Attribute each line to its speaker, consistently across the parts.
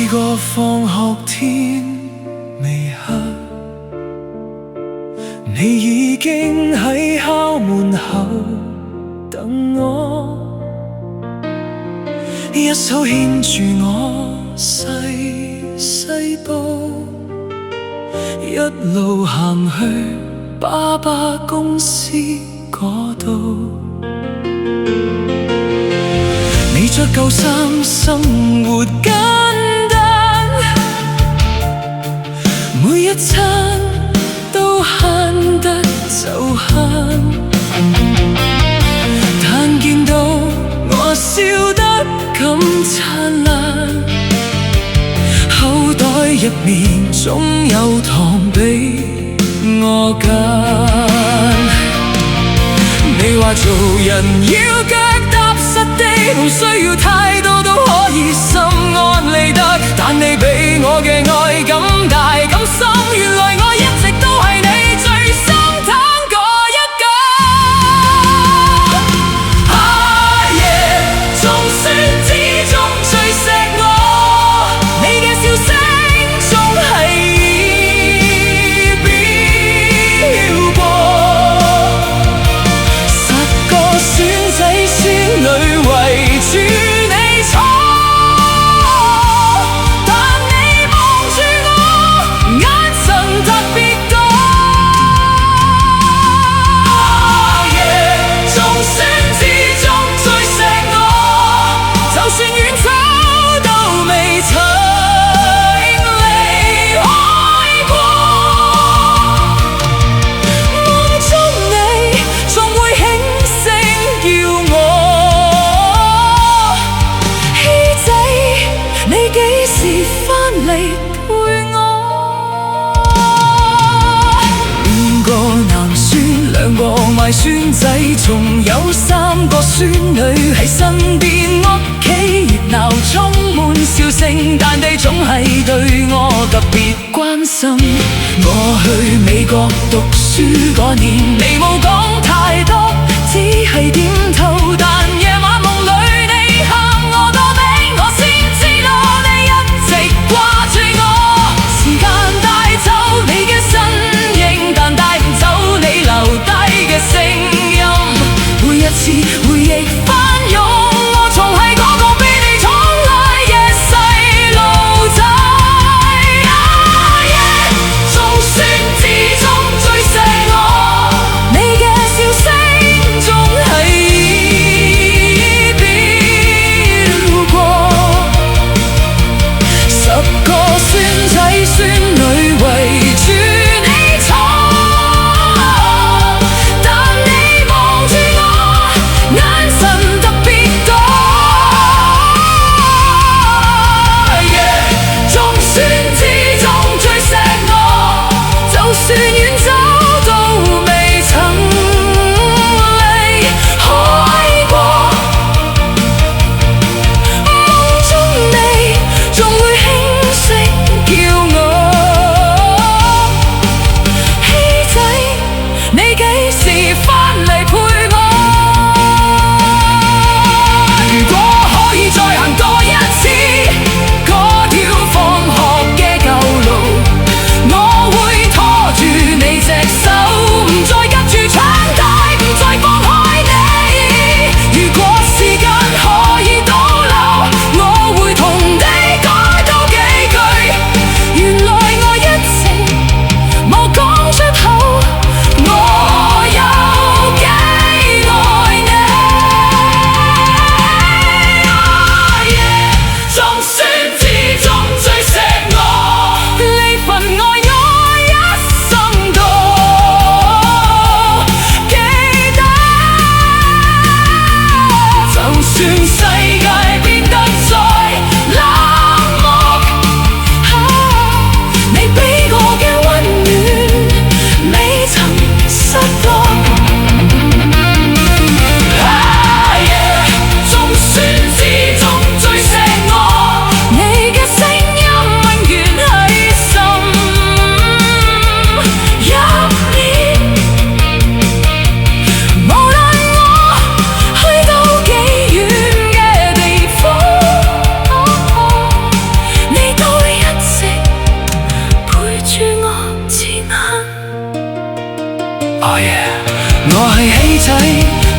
Speaker 1: 試過放學天未黑，你已經喺校門口等我，一手牽住我細細步，一路行去爸爸公司嗰度。你着舊衫，生活簡單，每一餐都慳得就慳，但見到我笑得咁燦爛，口袋入面總有糖俾我揀。你話做人要腳踏實地，唔需要太多都可以心安理得，但你俾我嘅愛咁大咁深，原來我一直都係你最心疼嗰一個。啊耶，總算始終最錫我，你嘅笑聲總係已飆過10個孫仔孫女圍住你坐，但你望住我眼神特別多。啊耶，總算始終最錫我，就算遠走都未曾離開過，夢中你總會輕聲叫我。你幾時返嚟陪我？5個男孫2個賣孫仔，仲有3個孫女喺身邊，屋企熱鬧充滿笑聲，但你總係對我特別關心。我去美國讀書嗰年，你冇講太多，只係點頭，但夜晚夢裏你喊我多病，我先知道你一直掛住我。時間帶走你嘅身影，但帶唔走你留低嘅聲音。每一次回憶翻湧，我仲係嗰個俾你寵愛嘅細路仔。啊耶，總算始終最錫我，你嘅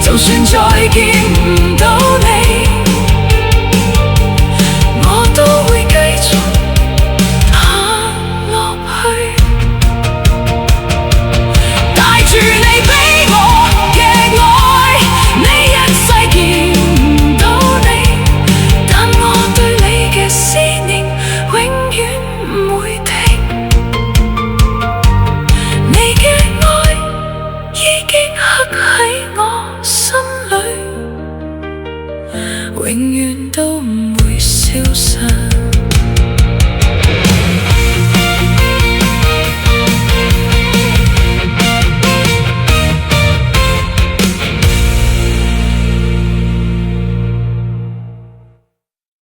Speaker 1: 就算再見唔到你，